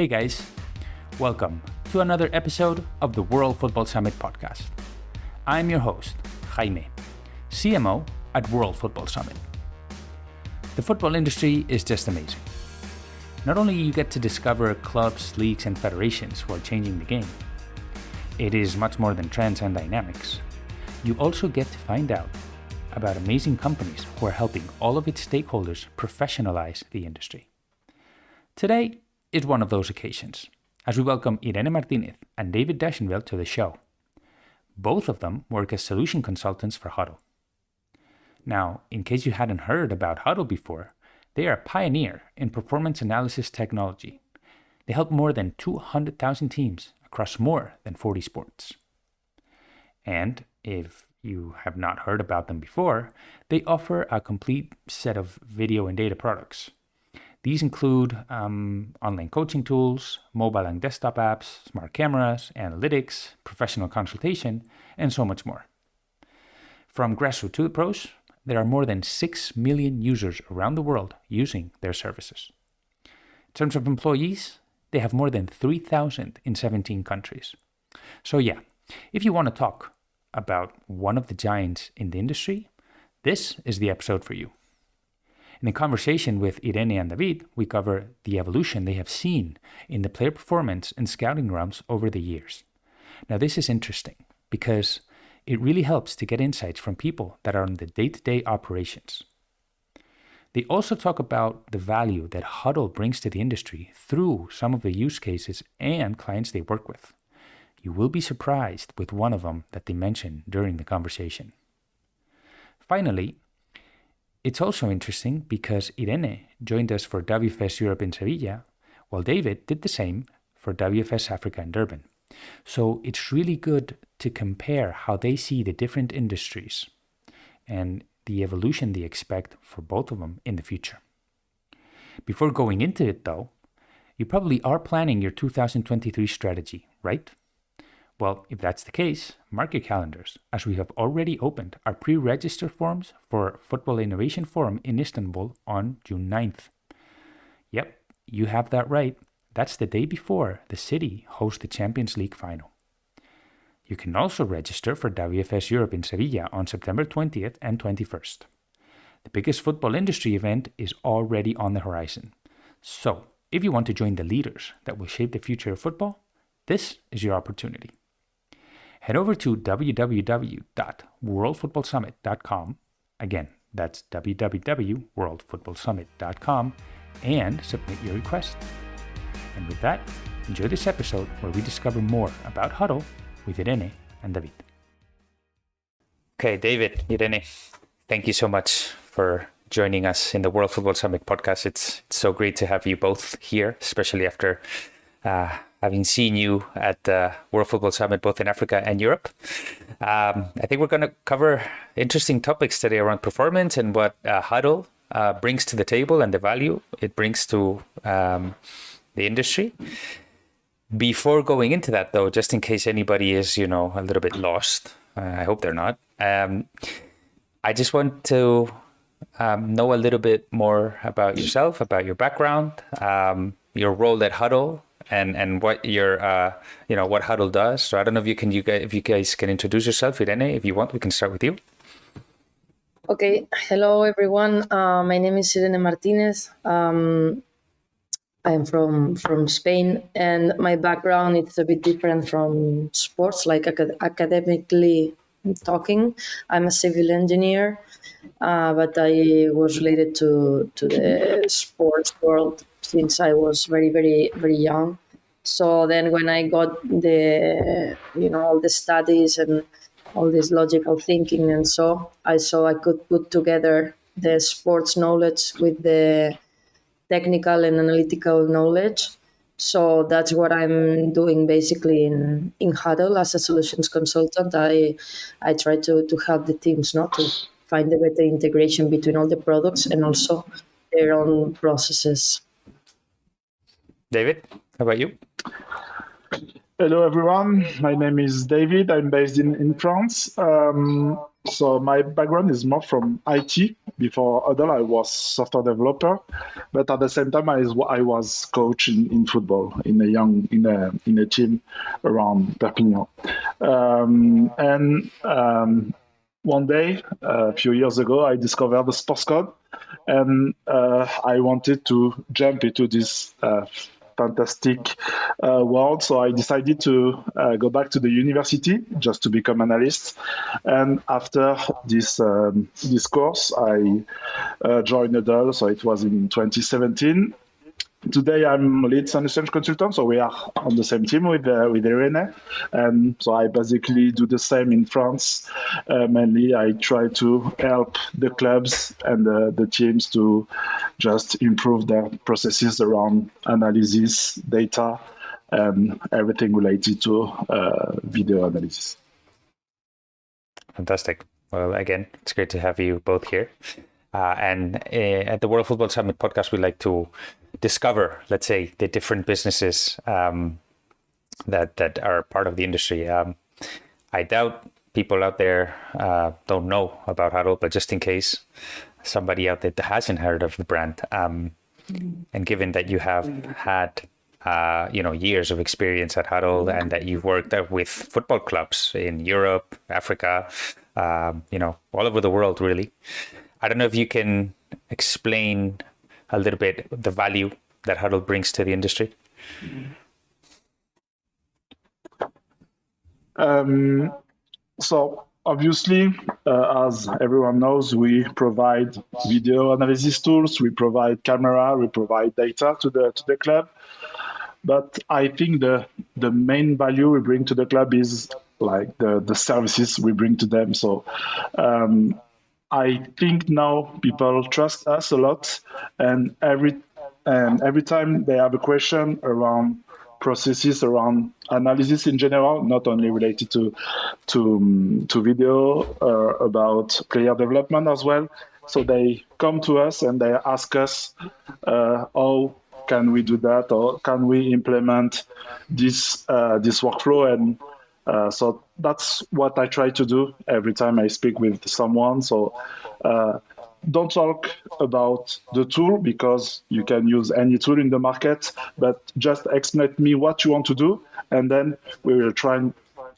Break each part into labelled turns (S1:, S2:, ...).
S1: Hey guys, welcome to another episode of the World Football Summit podcast. I'm your host, Jaime, CMO at World Football Summit. The football industry is just amazing. Not only you get to discover clubs, leagues, and federations who are changing the game, it is much more than trends and dynamics. You also get to find out about amazing companies who are helping all of its stakeholders professionalize the industry. Today is one of those occasions, as we welcome Irene Martínez and David Dassonville to the show. Both of them work as solution consultants for Hudl. Now, in case you hadn't heard about Hudl before, they are a pioneer in performance analysis technology. They help more than 200,000 teams across more than 40 sports. And if you have not heard about them before, they offer a complete set of video and data products. These include online coaching tools, mobile and desktop apps, smart cameras, analytics, professional consultation, and so much more. From grassroots to the pros, there are more than 6 million users around the world using their services. In terms of employees, they have more than 3,000 in 17 countries. So yeah, if you want to talk about one of the giants in the industry, this is the episode for you. In the conversation with Irene and David, we cover the evolution they have seen in the player performance and scouting realms over the years. Now this is interesting because it really helps to get insights from people that are on the day-to-day operations. They also talk about the value that Hudl brings to the industry through some of the use cases and clients they work with. You will be surprised with one of them that they mention during the conversation. Finally, it's also interesting because Irene joined us for WFS Europe in Sevilla, while David did the same for WFS Africa in Durban. So it's really good to compare how they see the different industries and the evolution they expect for both of them in the future. Before going into it though, you probably are planning your 2023 strategy, right? Well, if that's the case, mark your calendars, as we have already opened our pre-register forms for Football Innovation Forum in Istanbul on June 9th. Yep, you have that right. That's the day before the city hosts the Champions League final. You can also register for WFS Europe in Sevilla on September 20th and 21st. The biggest football industry event is already on the horizon. So, if you want to join the leaders that will shape the future of football, this is your opportunity. Head over to www.worldfootballsummit.com. Again, that's www.worldfootballsummit.com and submit your request. And with that, enjoy this episode where we discover more about Hudl with Irene and David. Okay, David, Irene, thank you so much for joining us in the World Football Summit podcast. It's so great to have you both here, especially after having seen you at the World Football Summit, both in Africa and Europe. I think we're going to cover interesting topics today around performance and what Hudl brings to the table and the value it brings to the industry. Before going into that, though, just in case anybody is, a little bit lost, I hope they're not. I just want to know a little bit more about yourself, about your background, your role at Hudl, and what your what Hudl does. So I don't know if you guys can introduce yourself, Irene. If you want, we can start with you.
S2: Okay. Hello, everyone. My name is Irene Martínez. I'm from Spain, and my background is a bit different from sports, like academically talking. I'm a civil engineer, but I was related to the sports world since I was very, very, very young. So then when I got all the studies and all this logical thinking, and so I saw I could put together the sports knowledge with the technical and analytical knowledge. So that's what I'm doing basically in Hudl as a solutions consultant. I try to help the teams not to find a better integration between all the products and also their own processes.
S1: David, how about you?
S3: Hello, everyone. My name is David. I'm based in France. So my background is more from IT. Before Hudl, I was software developer, but at the same time, I was coach in football in a team around Perpignan. And one day, a few years ago, I discovered the sports code, and I wanted to jump into this fantastic world. So I decided to go back to the university just to become an analyst. And after this course, I joined Hudl. So it was in 2017. Today I'm lead solution consultant, so we are on the same team with Irene, and so I basically do the same in France. Mainly, I try to help the clubs and the teams to just improve their processes around analysis, data, and everything related to video analysis.
S1: Fantastic. Well, again, it's great to have you both here. And at the World Football Summit podcast, we like to discover, let's say, the different businesses that are part of the industry. I doubt people out there don't know about Hudl, but just in case somebody out there that hasn't heard of the brand, and given that you have had years of experience at Hudl and that you've worked with football clubs in Europe, Africa, all over the world, really. I don't know if you can explain a little bit the value that Hudl brings to the industry.
S3: So obviously, as everyone knows, we provide video analysis tools, we provide camera, we provide data to the club. But I think the main value we bring to the club is like the services we bring to them. So I think now people trust us a lot, and every time they have a question around processes, around analysis in general, not only related to video, about player development as well. So they come to us and they ask us, how can we do that, or can we implement this workflow? And so that's what I try to do every time I speak with someone. So don't talk about the tool, because you can use any tool in the market, but just explain to me what you want to do, and then we will try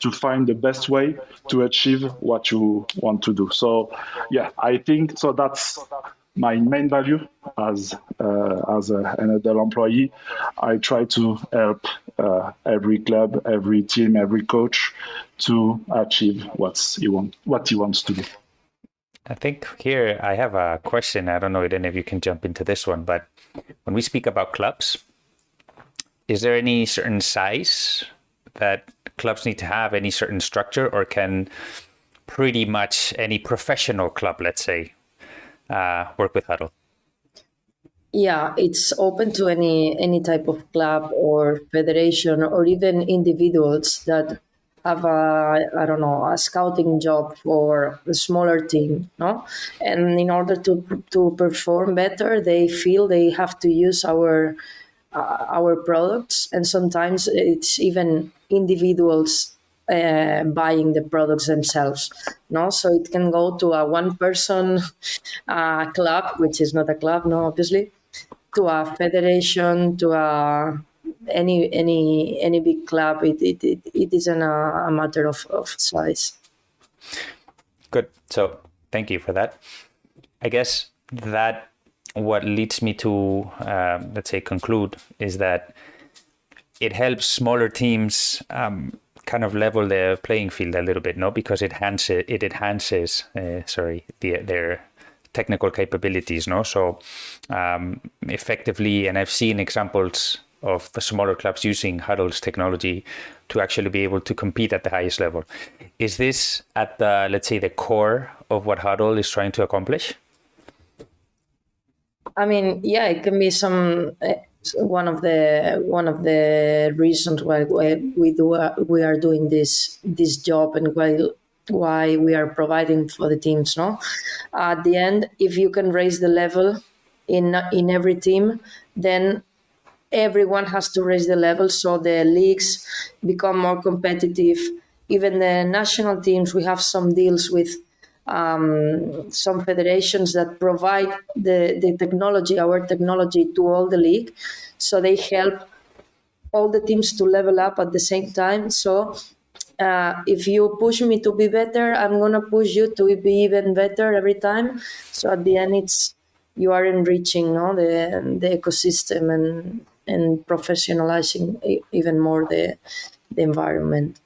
S3: to find the best way to achieve what you want to do. So yeah, I think so that's my main value as an Hudl employee. I try to help every club, every team, every coach to achieve what he wants to do.
S1: I think here I have a question. I don't know if any of you can jump into this one, but when we speak about clubs, is there any certain size that clubs need to have, any certain structure, or can pretty much any professional club, let's say, work with Hudl?
S2: Yeah, it's open to any type of club or federation, or even individuals that have a scouting job for a smaller team, no? And in order to perform better, they feel they have to use our products, and sometimes it's even individuals buying the products themselves. No, so it can go to a one-person club, which is not a club, no, obviously, to a federation, to any big club. It isn't a matter of size.
S1: Good. So thank you for that. I guess that what leads me to let's say conclude is that it helps smaller teams kind of level the playing field a little bit, no? Because it enhances their technical capabilities, no? So effectively, and I've seen examples of smaller clubs using Hudl's technology to actually be able to compete at the highest level. Is this at the, let's say, the core of what Hudl is trying to accomplish?
S2: I mean, yeah, it can be one of the reasons why we are doing this job, and why we are providing for the teams. No, at the end, if you can raise the level in every team, then everyone has to raise the level, so the leagues become more competitive. Even the national teams, we have some deals with some federations that provide the technology, our technology, to all the league, so they help all the teams to level up at the same time. So if you push me to be better, I'm gonna push you to be even better every time. So at the end, you are enriching, no, the ecosystem and professionalizing even more the environment.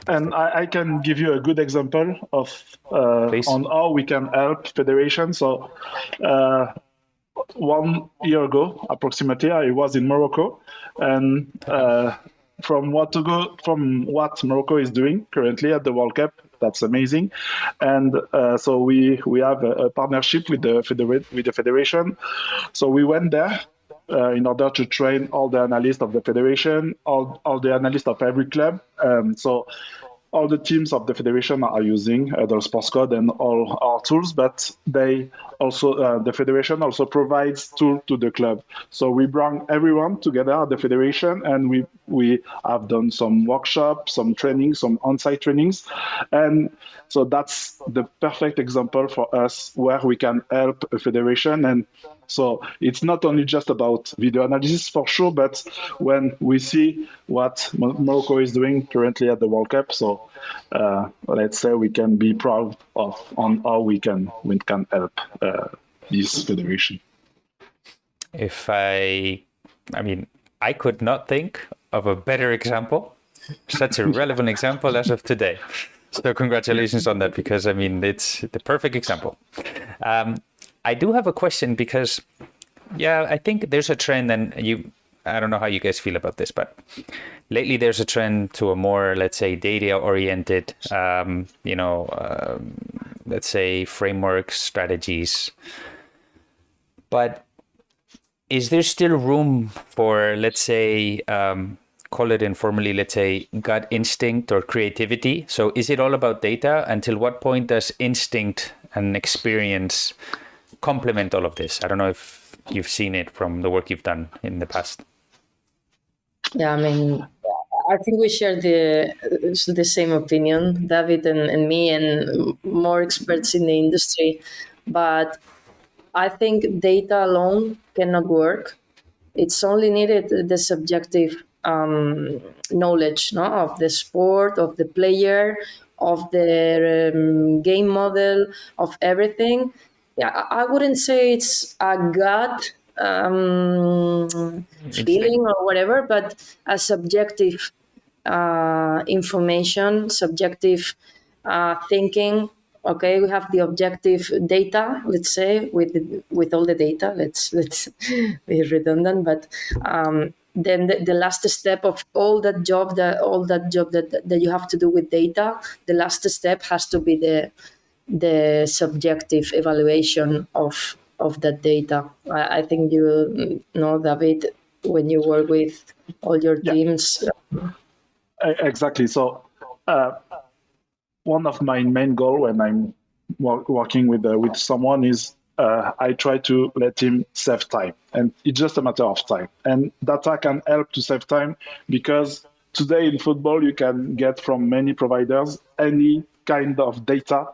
S3: And I can give you a good example of on how we can help federation. So 1 year ago, approximately, I was in Morocco, and from what Morocco is doing currently at the World Cup, that's amazing. And so we have a partnership with the federation. So we went there in order to train all the analysts of the federation, all the analysts of every club. So all the teams of the federation are using the sports code and all our tools, but they also the federation also provides tools to the club. So we bring everyone together at the federation, and we have done some workshops, some trainings, some on-site trainings, and so that's the perfect example for us where we can help a federation. And so it's not only just about video analysis for sure, but when we see what Morocco is doing currently at the World Cup, so let's say we can be proud on how we can help this federation.
S1: I could not think of a better example, such a relevant example as of today. So congratulations on that, because it's the perfect example. I do have a question because, I think there's a trend, and I don't know how you guys feel about this, but lately there's a trend to a more, let's say, data-oriented, let's say, frameworks, strategies. But is there still room for, let's say, call it informally, let's say, gut instinct or creativity? So is it all about data? Until what point does instinct and experience complement all of this? I don't know if you've seen it from the work you've done in the past.
S2: Yeah, I think we share the same opinion, David and me, and more experts in the industry. But I think data alone cannot work. It's only needed the subjective knowledge, no, of the sport, of the player, of the game model, of everything. Yeah, I wouldn't say it's a gut feeling or whatever, but a subjective information, subjective thinking. Okay, we have the objective data, let's say, with all the data. Let's be redundant, but then the last step of all that job that you have to do with data, the last step has to be the subjective evaluation of that data. I think you know, David, when you work with all your teams.
S3: Exactly. So one of my main goals when I'm working with someone is I try to let him save time, and it's just a matter of time. And data can help to save time, because today in football you can get from many providers any kind of data.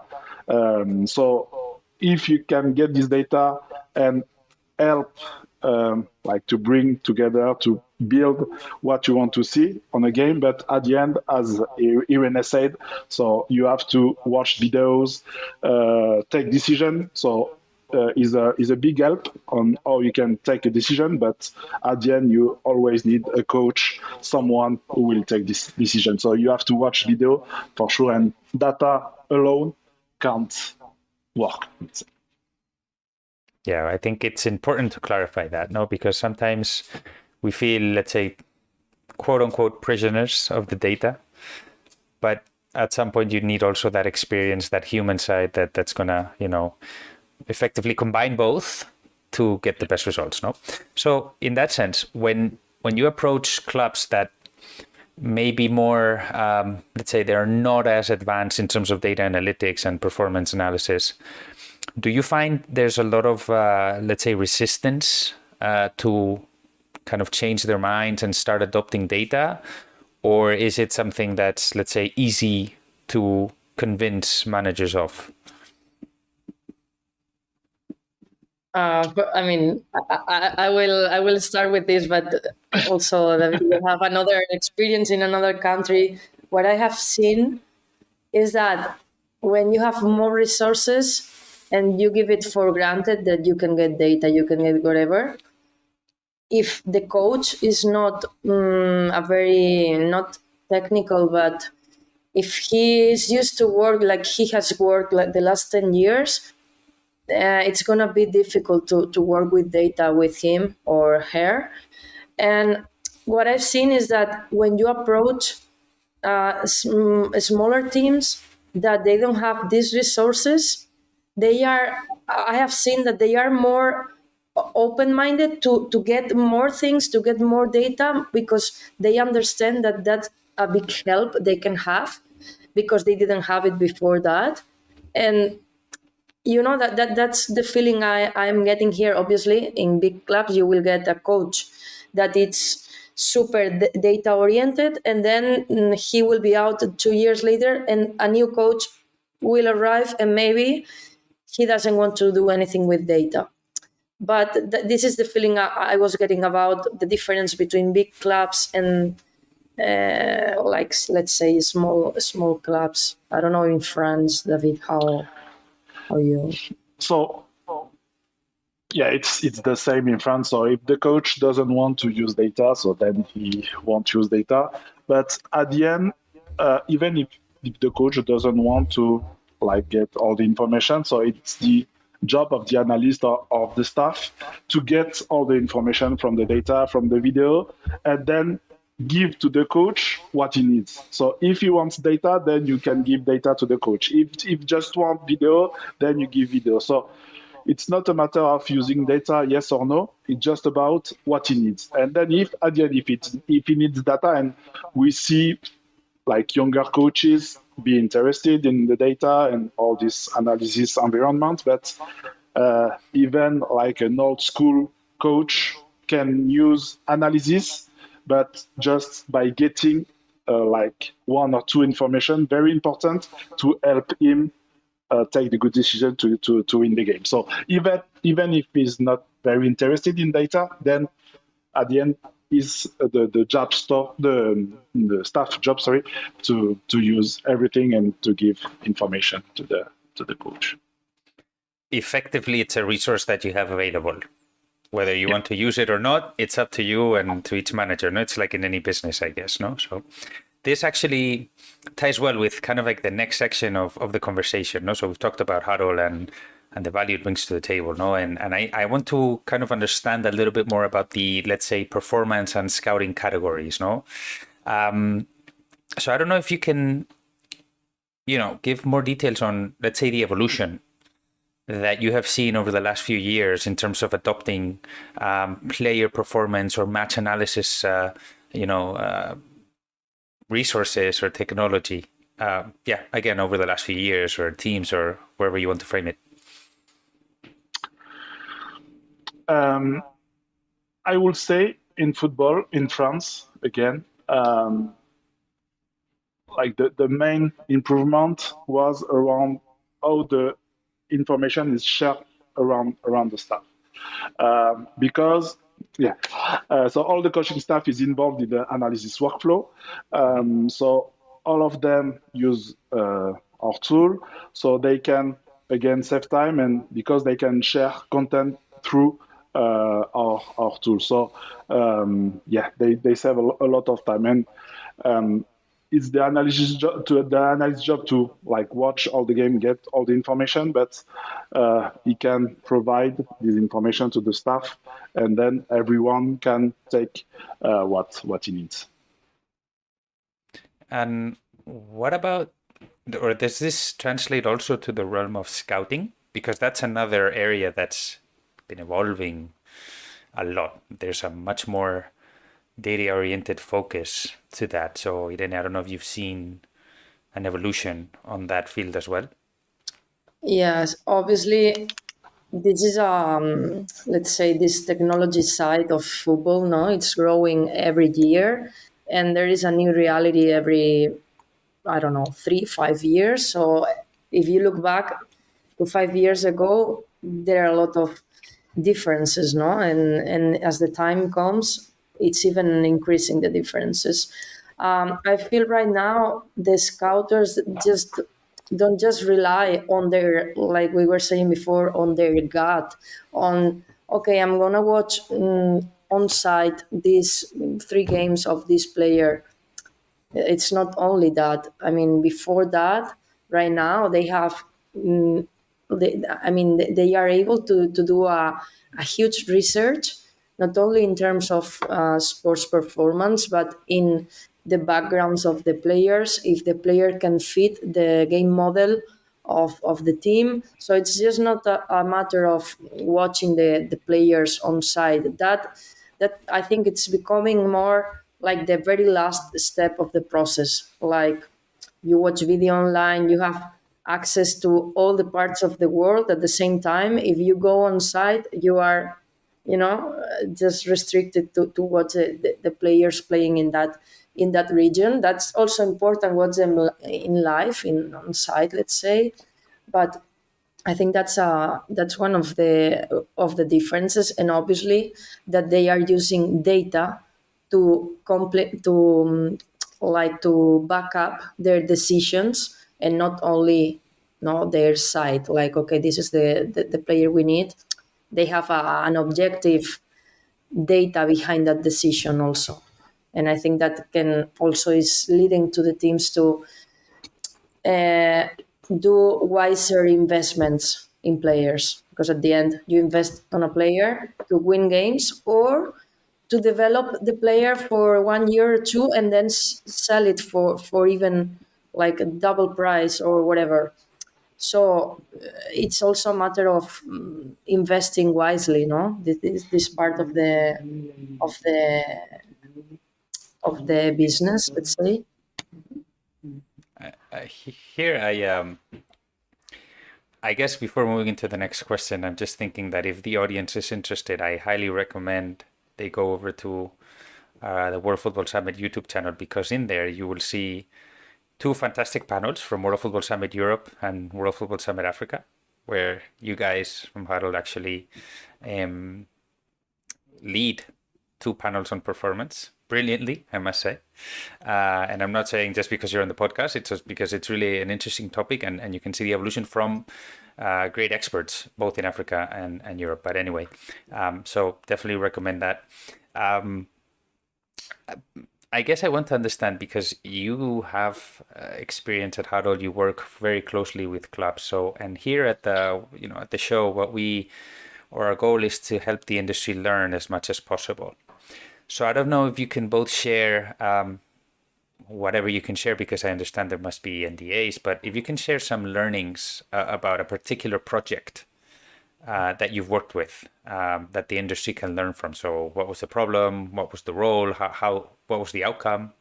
S3: So if you can get this data and help to bring together to build what you want to see on a game, but at the end, as Irene said, so you have to watch videos, take decision. So is a big help on how you can take a decision, but at the end you always need a coach, someone who will take this decision. So you have to watch video for sure, and data alone can't work.
S1: Yeah, I think it's important to clarify that, no? Because sometimes we feel, let's say, quote unquote, prisoners of the data. But at some point you need also that experience, that human side that's gonna, effectively combine both to get the best results, no? So in that sense, when you approach clubs that may be more, let's say, they're not as advanced in terms of data analytics and performance analysis, do you find there's a lot of, let's say, resistance to kind of change their minds and start adopting data? Or is it something that's, let's say, easy to convince managers of?
S2: But, I mean, I will start with this, but also David will have another experience in another country. What I have seen is that when you have more resources and you give it for granted that you can get data, you can get whatever, if the coach is not a very, not technical, but if he is used to work like he has worked like the last 10 years, it's going to be difficult to work with data with him or her. And what I've seen is that when you approach smaller teams that they don't have these resources, I have seen that they are more open-minded to get more things, to get more data, because they understand that that's a big help they can have because they didn't have it before that. And that's the feeling I'm getting here. Obviously, in big clubs, you will get a coach that it's super data oriented, and then he will be out 2 years later, and a new coach will arrive, and maybe he doesn't want to do anything with data. But this is the feeling I was getting about the difference between big clubs and like, let's say, small clubs. I don't know in France, David, how you?
S3: So yeah, it's the same in France. So if the coach doesn't want to use data, so then he won't use data. But at the end, even if the coach doesn't want to get all the information, so it's the job of the analyst or of the staff to get all the information from the data, from the video, and then give to the coach what he needs. So if he wants data, then you can give data to the coach. If just want video, then you give video. So it's not a matter of using data, yes or no. It's just about what he needs. And then if he needs data, and we see younger coaches be interested in the data and all this analysis environment, but even an old school coach can use analysis, but just by getting one or two information, very important to help him take the good decision to win the game. So even if he's not very interested in data, then at the end is the staff job, to use everything and to give information to the coach.
S1: Effectively, it's a resource that you have available. Whether you want to use it or not, it's up to you and to each manager. No, it's like in any business, I guess. No, so this actually ties well with kind of like the next section of the conversation. No, so we've talked about Hudl and the value it brings to the table. No, and I want to kind of understand a little bit more about the, let's say, performance and scouting categories. No, so I don't know if you can, give more details on, let's say, the evolution that you have seen over the last few years in terms of adopting player performance or match analysis, resources or technology. Again, over the last few years, or teams, or wherever you want to frame it.
S3: I will say in football, in France, again, the main improvement was around how the information is shared around the staff, because so all the coaching staff is involved in the analysis workflow. So all of them use our tool, so they can again save time, and because they can share content through our tool. So they save a lot of time, and it's the analyst job to watch all the game, get all the information, but he can provide this information to the staff, and then everyone can take what he needs.
S1: And what about, or does this translate also to the realm of scouting? Because that's another area that's been evolving a lot. There's a much more data-oriented focus to that. So, Irene, I don't know if you've seen an evolution on that field as well.
S2: Yes, obviously, this is let's say this technology side of football. No, it's growing every year, and there is a new reality every, I don't know, 3-5 years. So if you look back to 5 years ago, there are a lot of differences, no? And as the time comes, it's even increasing the differences. I feel right now the scouters just don't just rely on their, like we were saying before, on their gut, on, okay, I'm gonna watch on site these 3 games of this player. It's not only that. I mean, before that, right now they have, they are able to do a huge research, not only in terms of sports performance, but in the backgrounds of the players, if the player can fit the game model of the team. So it's just not a matter of watching the players on site. That I think it's becoming more like the very last step of the process. Like, you watch video online, you have access to all the parts of the world at the same time. If you go on site, you are, just restricted to what the players playing in that region. That's also important, what's them in life in on site, let's say. But I think that's one of the differences, and obviously that they are using data to complete to back up their decisions, and not only their side. Like, okay, this is the player we need. They have an objective data behind that decision also, and I think that can also is leading to the teams to uh, do wiser investments in players, because at the end you invest on a player to win games, or to develop the player for 1 year or two, and then sell it for even like a double price or whatever. So it's also a matter of investing wisely, no? This part of the of the business, let's say.
S1: Here, I guess before moving into the next question, I'm just thinking that if the audience is interested, I highly recommend they go over to the World Football Summit YouTube channel, because in there you will see 2 fantastic panels from World Football Summit Europe and World Football Summit Africa, where you guys from Hudl actually lead 2 panels on performance brilliantly, I must say. And I'm not saying just because you're on the podcast, it's just because it's really an interesting topic, and you can see the evolution from great experts, both in Africa and Europe. But anyway, so definitely recommend that. I guess I want to understand, because you have experience at Hudl, you work very closely with clubs. So, and here at the show, our goal is to help the industry learn as much as possible. So I don't know if you can both share whatever you can share, because I understand there must be NDAs, but if you can share some learnings about a particular project that you've worked with, that the industry can learn from. So what was the problem? What was the role? What was the outcome?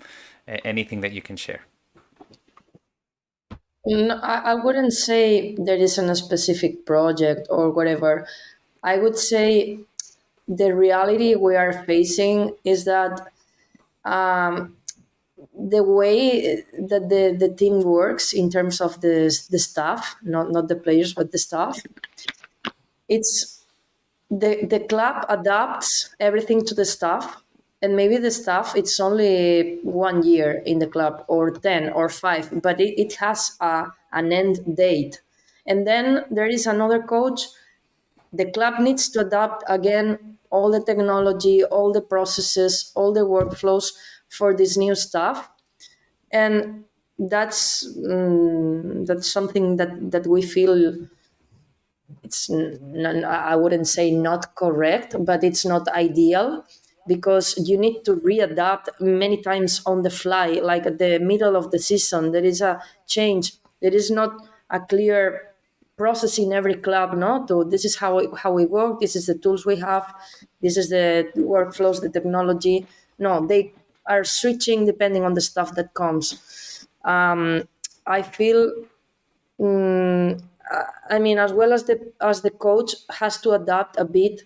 S1: Anything that you can share?
S2: No, I wouldn't say there isn't a specific project or whatever. I would say the reality we are facing is that the way that the team works in terms of the staff, not the players, but the staff, it's the club adapts everything to the staff, and maybe the staff, it's only 1 year in the club, or 10 or 5, but it has an end date. And then there is another coach. The club needs to adapt again all the technology, all the processes, all the workflows for this new stuff. And that's something that we feel I wouldn't say not correct, but it's not ideal, because you need to readapt many times on the fly. Like at the middle of the season, there is a change. There is not a clear process in every club, no? To this is how we work. This is the tools we have. This is the workflows, the technology. No, they are switching depending on the stuff that comes. I feel I mean, as well as the coach has to adapt a bit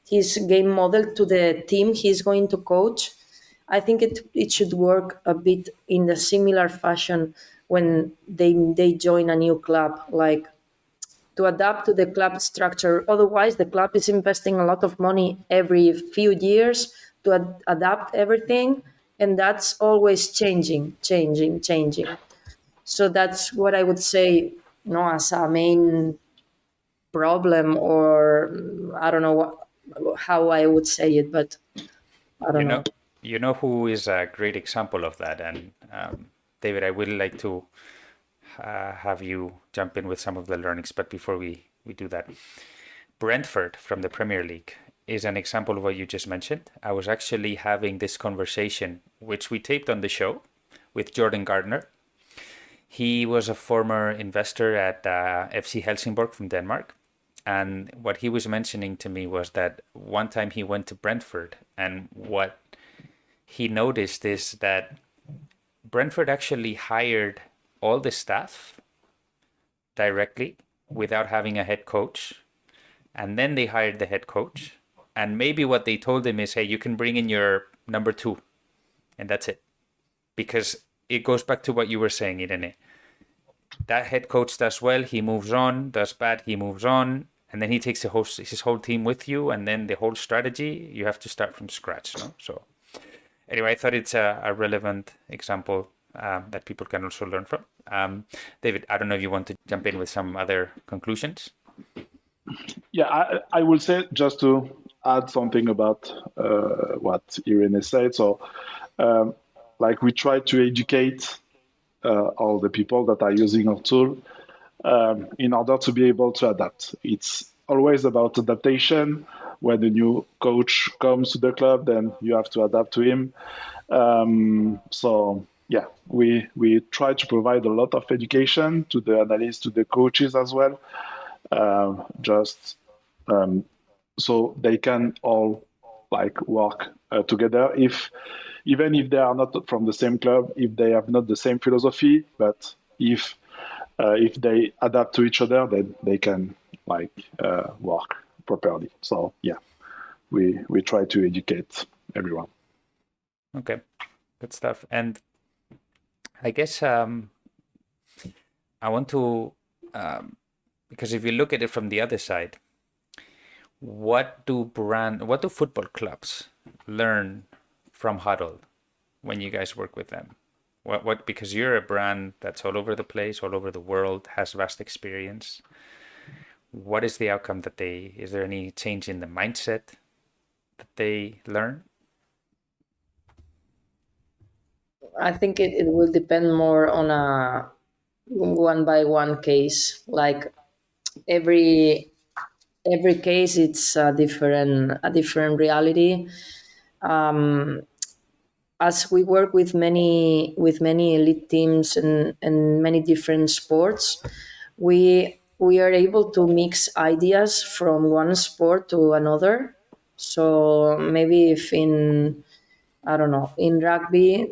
S2: his game model to the team he's going to coach. I think it should work a bit in the similar fashion when they join a new club, like to adapt to the club structure. Otherwise, the club is investing a lot of money every few years to adapt everything, and that's always changing. So that's what I would say, as a main problem, or I don't know how I would say it, but I don't know.
S1: You know who is a great example of that, and David, I would like to have you jump in with some of the learnings, but before we do that, Brentford from the Premier League is an example of what you just mentioned. I was actually having this conversation, which we taped on the show, with Jordan Gardner. He was a former investor at FC Helsingborg from Denmark. And what he was mentioning to me was that one time he went to Brentford, and what he noticed is that Brentford actually hired all the staff directly without having a head coach. And then they hired the head coach. And maybe what they told him is, hey, you can bring in your number 2. And that's it. Because it goes back to what you were saying, Irene. That head coach does well, he moves on. Does bad, he moves on. And then he takes his whole team with you. And then the whole strategy, you have to start from scratch. No? So anyway, I thought it's a relevant example that people can also learn from. David, I don't know if you want to jump in with some other conclusions.
S3: Yeah, I will say, just to add something about what Irene said. So, like, we try to educate all the people that are using our tool in order to be able to adapt. It's always about adaptation. When the new coach comes to the club, then you have to adapt to him. So yeah, we try to provide a lot of education to the analysts, to the coaches as well, so they can all work together. Even if they are not from the same club, if they have not the same philosophy, but if they adapt to each other, then they can work properly. So yeah, we try to educate everyone.
S1: Okay, good stuff. And I guess I want to, because if you look at it from the other side, what do football clubs learn from Hudl when you guys work with them? What because you're a brand that's all over the place, all over the world, has vast experience. What is the outcome is there any change in the mindset that they learn?
S2: I think it will depend more on a one by one case. Like every case, it's a different reality. As we work with many elite teams and many different sports, we are able to mix ideas from one sport to another. So maybe if in rugby,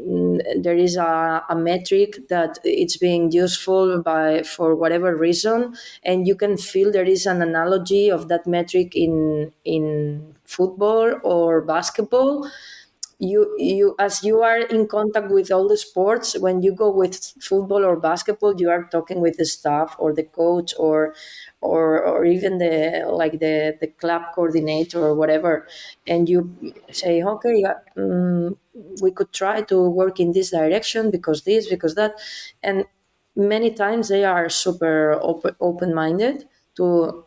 S2: there is a metric that it's being useful for whatever reason, and you can feel there is an analogy of that metric in football or basketball. You as you are in contact with all the sports, when you go with football or basketball, you are talking with the staff or the coach or even the club coordinator or whatever, and you say, okay, we could try to work in this direction because that, and many times they are super open-minded to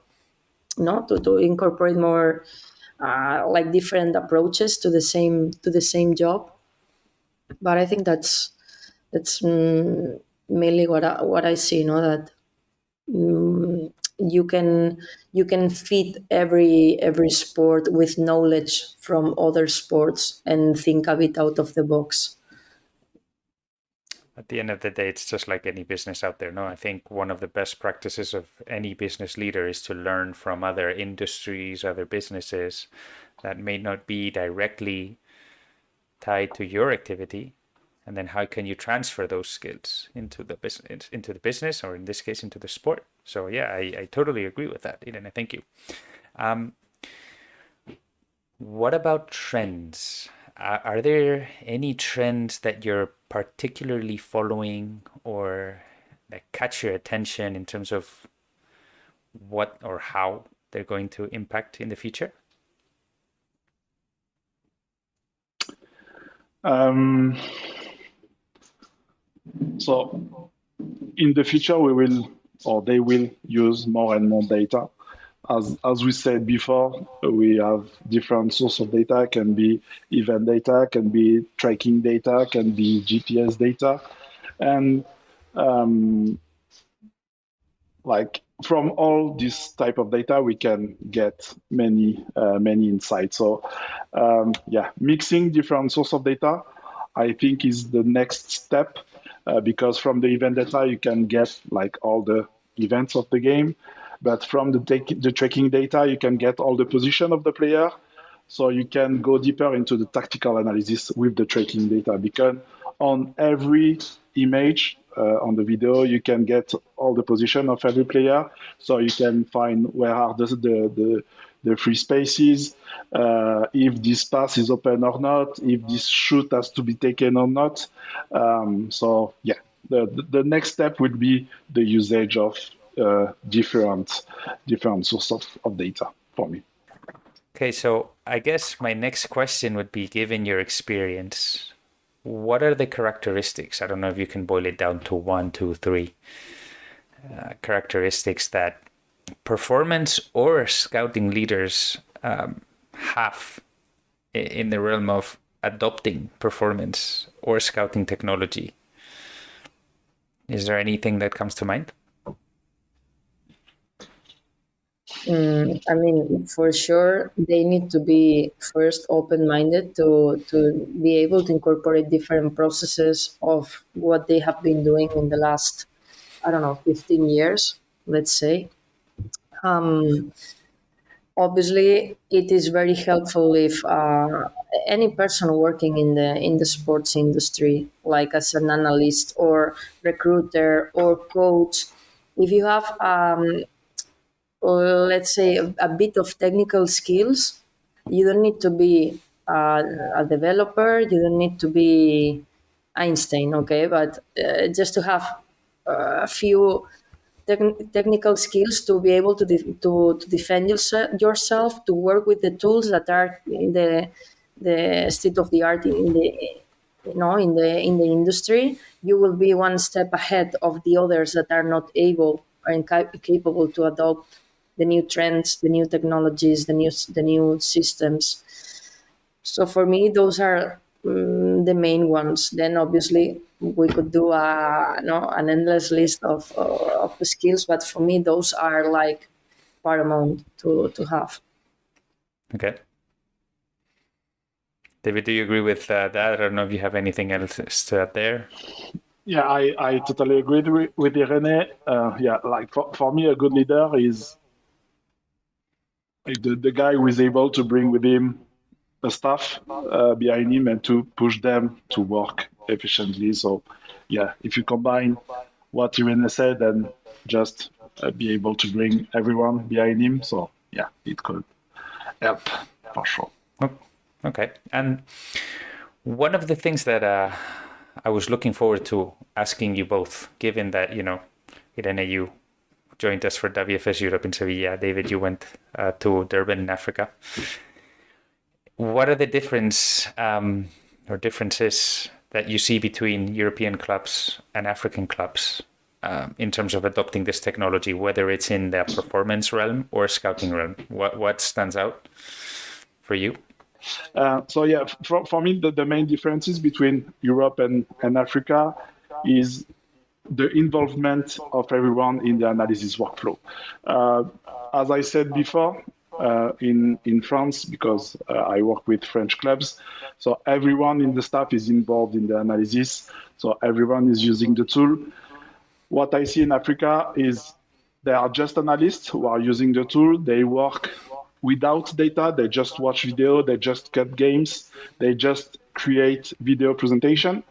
S2: incorporate more different approaches to the same job. But I think that's mainly what I see. That you can fit every sport with knowledge from other sports and think a bit out of the box.
S1: At the end of the day, it's just like any business out there. No, I think one of the best practices of any business leader is to learn from other industries, other businesses that may not be directly tied to your activity, and then how can you transfer those skills into the business, or in this case, into the sport. So yeah, I totally agree with that, Irene. Thank you. What about trends? Are there any trends that you're particularly following or that catch your attention in terms of what or how they're going to impact in the future?
S3: So in the future, they will use more and more data. As we said before, we have different source of data. Can be event data, can be tracking data, can be GPS data, and like from all this type of data, we can get many insights. So mixing different source of data, I think, is the next step, because from the event data you can get like all the events of the game, but from the tracking data you can get all the position of the player. So you can go deeper into the tactical analysis with the tracking data, because on every image on the video you can get all the position of every player. So you can find where are the free spaces, if this pass is open or not, if this shoot has to be taken or not. So yeah, the next step would be the usage of different source of data for me.
S1: Okay, so I guess my next question would be, given your experience, what are the characteristics? I don't know if you can boil it down to 1, 2, 3 characteristics that performance or scouting leaders have in the realm of adopting performance or scouting technology. Is there anything that comes to mind?
S2: I mean, for sure, they need to be first open-minded to be able to incorporate different processes of what they have been doing in the last, 15 years, let's say. Obviously, it is very helpful if any person working in the sports industry, like as an analyst or recruiter or coach, if you have let's say a bit of technical skills, you don't need to be a developer, you don't need to be Einstein, okay, but just to have a few technical skills to be able to defend yourself, to work with the tools that are in the state of the art in the industry, you will be one step ahead of the others that are not able or incapable to adopt the new trends, the new technologies, the new systems. So for me, those are the main ones. Then obviously we could do an endless list of the skills, but for me those are like paramount to have.
S1: Okay. David, do you agree with that? I don't know if you have anything else to add there.
S3: Yeah, I totally agree with Irene. Like for me, a good leader is like the guy who is able to bring with him a staff behind him and to push them to work efficiently. So yeah, if you combine what Irene said and just be able to bring everyone behind him, so yeah, it could help for sure.
S1: Okay. And one of the things that I was looking forward to asking you both, given that, Irene, you joined us for WFS Europe in Sevilla. David, you went to Durban in Africa. What are the differences that you see between European clubs and African clubs in terms of adopting this technology, whether it's in the performance realm or scouting realm? What stands out for you?
S3: So yeah, for me, the main differences between Europe and Africa is the involvement of everyone in the analysis workflow. As I said before, in France, because I work with French clubs, so everyone in the staff is involved in the analysis, so everyone is using the tool. What I see in Africa is they are just analysts who are using the tool. They work without data, they just watch video, they just cut games, they just create video presentation.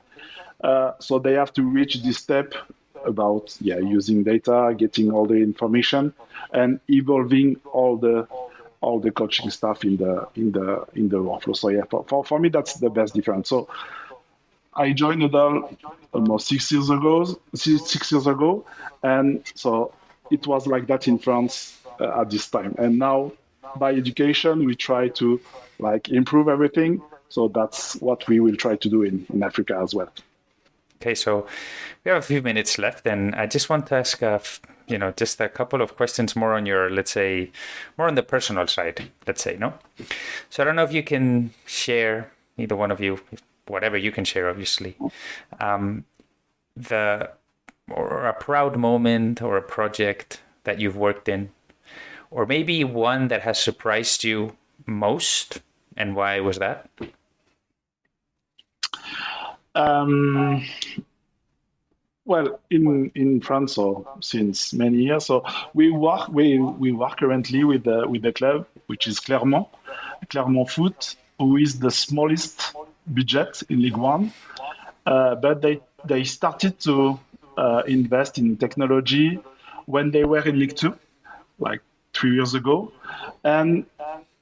S3: So they have to reach this step about using data, getting all the information, and evolving all the coaching stuff in the workflow. So for me that's the best difference. So I joined Hudl almost 6 years ago, and so it was like that in France at this time. And now, by education, we try to improve everything. So that's what we will try to do in Africa as well.
S1: Okay, so we have a few minutes left, and I just want to ask, just a couple of questions more on your, let's say, more on the personal side, let's say, no? So I don't know if you can share, either one of you, whatever you can share, obviously, or a proud moment or a project that you've worked in, or maybe one that has surprised you most, and why was that?
S3: Well, in France, since many years, so we work currently with the club, which is Clermont Foot, who is the smallest budget in League One, but they started to invest in technology when they were in League Two, like 3 years ago, and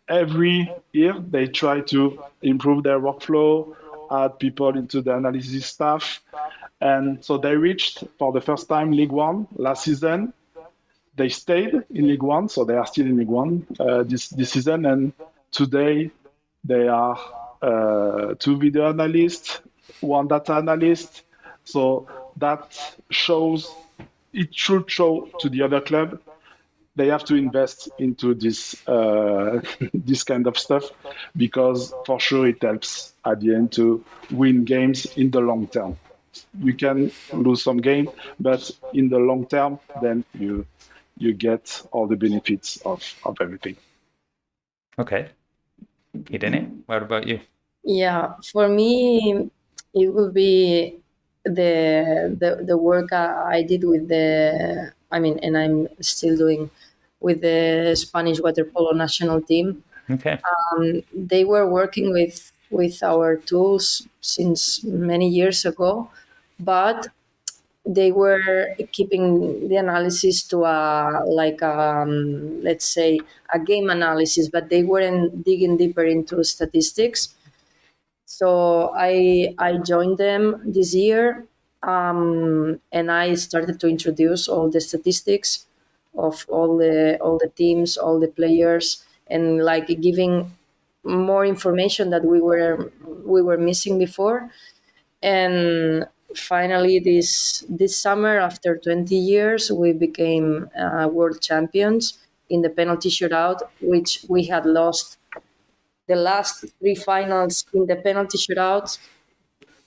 S3: every year they try to improve their workflow, add people into the analysis staff. And so they reached for the first time League One last season. They stayed in League One, so they are still in League One this season. And today they are 2 video analysts, 1 data analyst. So that it should show to the other club they have to invest into this this kind of stuff, because for sure it helps at the end to win games in the long term. You can lose some game, but in the long term, then you get all the benefits of everything.
S1: Okay. Irene, what about you?
S2: Yeah, for me, it would be the work I did with and I'm still doing with the Spanish water polo national team.
S1: Okay.
S2: They were working with our tools since many years ago, but they were keeping the analysis to let's say a game analysis, but they weren't digging deeper into statistics. So I joined them this year, and I started to introduce all the statistics of all the teams, all the players, and giving more information that we were missing before. And finally, this summer, after 20 years, we became world champions in the penalty shootout, which we had lost the last 3 finals in the penalty shootouts,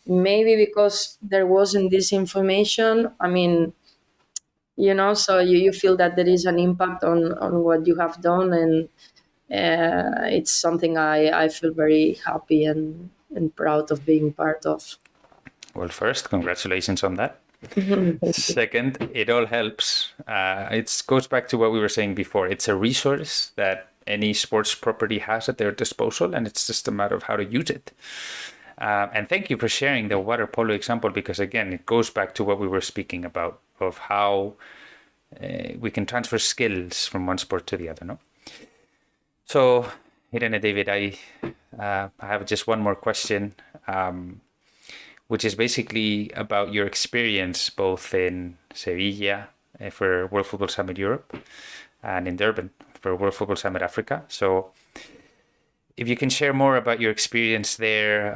S2: maybe because there wasn't this information. So you feel that there is an impact on what you have done, and it's something I feel very happy and proud of being part of.
S1: Well, first, congratulations on that. Second, it all helps. It goes back to what we were saying before. It's a resource that any sports property has at their disposal, and it's just a matter of how to use it. And thank you for sharing the water polo example, because again, it goes back to what we were speaking about, of how we can transfer skills from one sport to the other, no? So, Irene, David, I have just one more question, which is basically about your experience both in Sevilla for World Football Summit Europe and in Durban for World Football Summit Africa. So if you can share more about your experience there,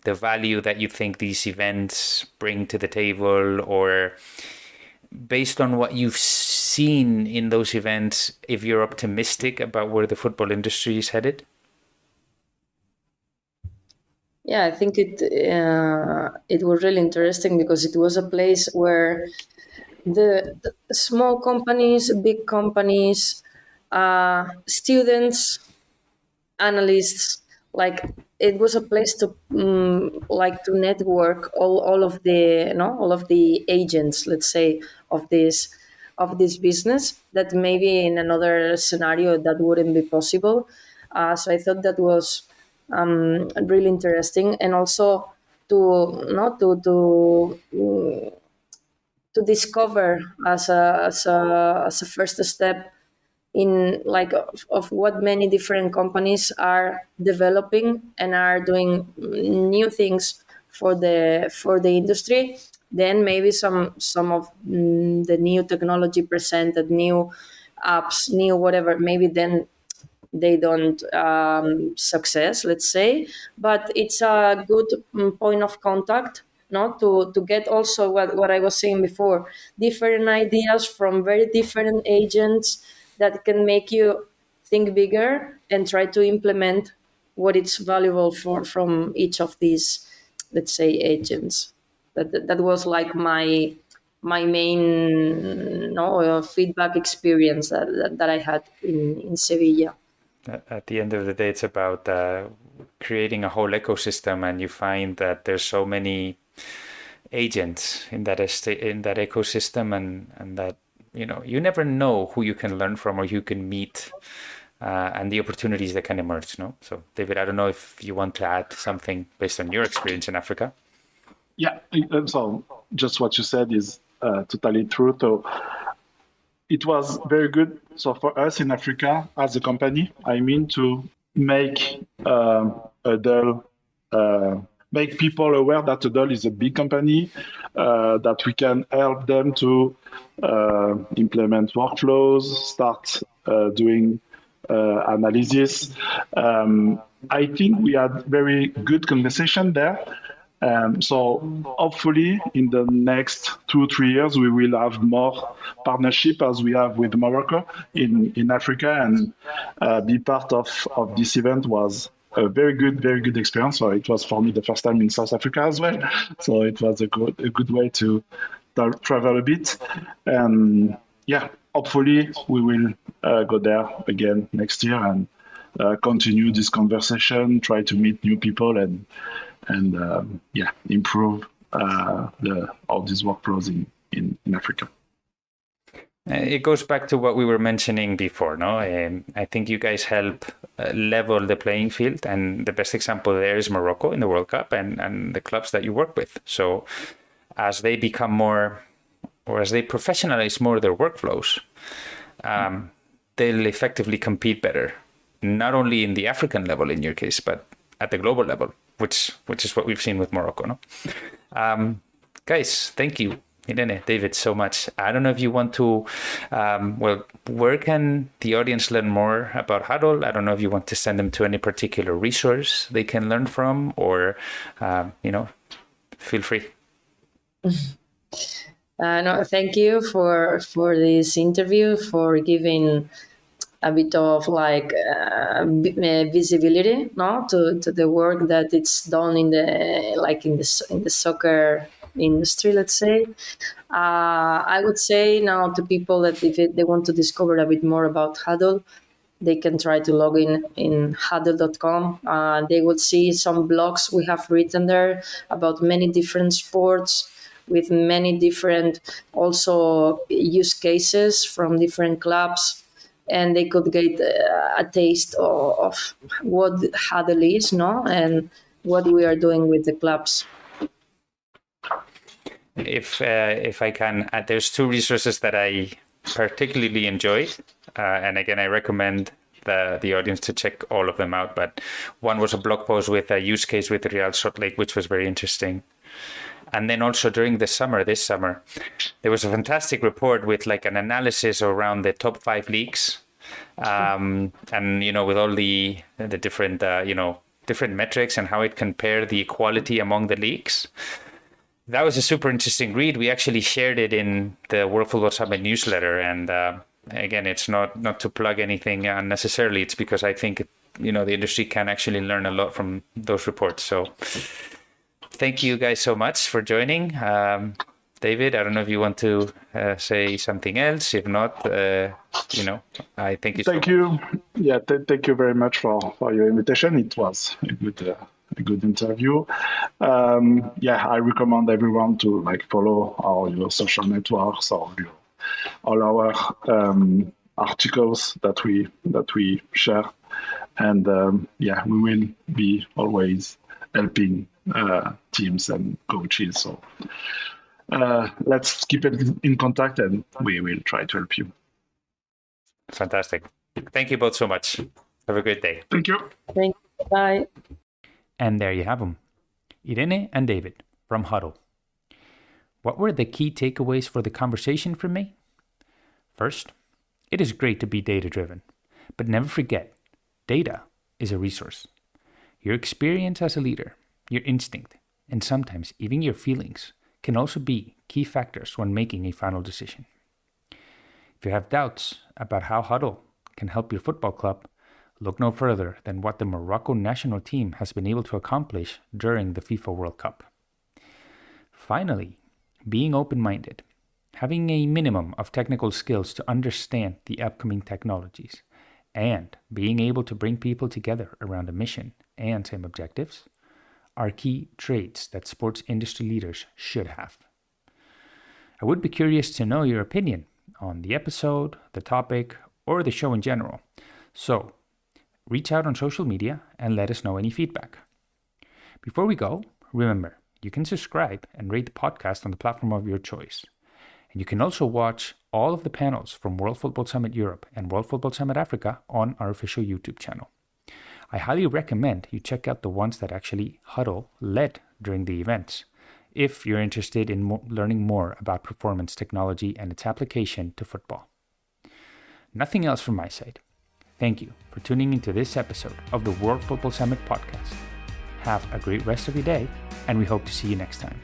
S1: the value that you think these events bring to the table, or based on what you've seen in those events, if you're optimistic about where the football industry is headed?
S2: Yeah, I think it was really interesting, because it was a place where the small companies, big companies, students, analysts, it was a place to to network all of the agents, let's say, of this business, that maybe in another scenario that wouldn't be possible. So I thought that was really interesting. And also to discover as a first step in like of what many different companies are developing and are doing new things for the industry. Then maybe some of the new technology presented, new apps, new whatever, maybe then they don't success, let's say. But it's a good point of contact, no, to get also what I was saying before, different ideas from very different agents that can make you think bigger and try to implement what is valuable from each of these, let's say, agents. That was like my main feedback experience that I had in Sevilla.
S1: At the end of the day, it's about creating a whole ecosystem, and you find that there's so many agents in that ecosystem, and that you never know who you can learn from or you can meet, and the opportunities that can emerge. No, so David, I don't know if you want to add something based on your experience in Africa.
S3: Yeah, so just what you said is totally true. So it was very good. So for us in Africa, as a company, I mean, to make Hudl, make people aware that Hudl is a big company, that we can help them to implement workflows, start doing analysis. I think we had very good conversation there. So hopefully in the next 2-3 years, we will have more partnership as we have with Morocco in Africa, and be part of this event was a very good experience. So it was for me the first time in South Africa as well. So it was a good way to travel a bit. And yeah, hopefully we will go there again next year and continue this conversation, try to meet new people and improve all these workflows in Africa.
S1: It goes back to what we were mentioning before, no? I think you guys help level the playing field, and the best example there is Morocco in the World Cup and the clubs that you work with. So as they become more, or as they professionalize more their workflows, they'll effectively compete better, not only in the African level in your case, but at the global level, which is what we've seen with Morocco, no? Guys, thank you, Irene, David, so much. I don't know if you want to, where can the audience learn more about Hudl? I don't know if you want to send them to any particular resource they can learn from, or, feel free.
S2: No, thank you for this interview, for giving a bit of like visibility, no, to the work that it's done in the soccer industry, let's say. I would say now to people that if they want to discover a bit more about Hudl, they can try to log in hudl.com. They will see some blogs we have written there about many different sports, with many different also use cases from different clubs, and they could get a taste of what Hudl is, no, and what we are doing with the clubs.
S1: If I can, there's 2 resources that I particularly enjoyed, and again, I recommend the audience to check all of them out. But one was a blog post with a use case with Real Salt Lake, which was very interesting. And then also during this summer, there was a fantastic report with like an analysis around the top 5 leagues, and with all the different different metrics and how it compared the equality among the leagues. That was a super interesting read. We actually shared it in the World Football Summit newsletter, and again, it's not to plug anything unnecessarily. It's because I think the industry can actually learn a lot from those reports. So. Thank you guys so much for joining. David, I don't know if you want to say something else. If not, I thank you.
S3: Thank you. Yeah, thank you very much for your invitation. It was a good interview. I recommend everyone to follow your social networks or all our articles that we share, and we will be always helping teams and coaches. So let's keep it in contact, and we will try to help you.
S1: Fantastic. Thank you both so much. Have a great day.
S3: Thank you.
S2: Thank you. Bye.
S1: And there you have them, Irene and David from Hudl. What were the key takeaways for the conversation from me? First, it is great to be data-driven, but never forget, data is a resource. Your experience as a leader, your instinct, and sometimes even your feelings can also be key factors when making a final decision. If you have doubts about how Hudl can help your football club, look no further than what the Morocco national team has been able to accomplish during the FIFA World Cup. Finally, being open-minded, having a minimum of technical skills to understand the upcoming technologies, and being able to bring people together around a mission and same objectives are key traits that sports industry leaders should have. I would be curious to know your opinion on the episode, the topic, or the show in general. So, reach out on social media and let us know any feedback. Before we go, remember, you can subscribe and rate the podcast on the platform of your choice. And you can also watch all of the panels from World Football Summit Europe and World Football Summit Africa on our official YouTube channel. I highly recommend you check out the ones that actually Hudl led during the events, if you're interested in learning more about performance technology and its application to football. Nothing else from my side. Thank you for tuning into this episode of the World Football Summit podcast. Have a great rest of your day, and we hope to see you next time.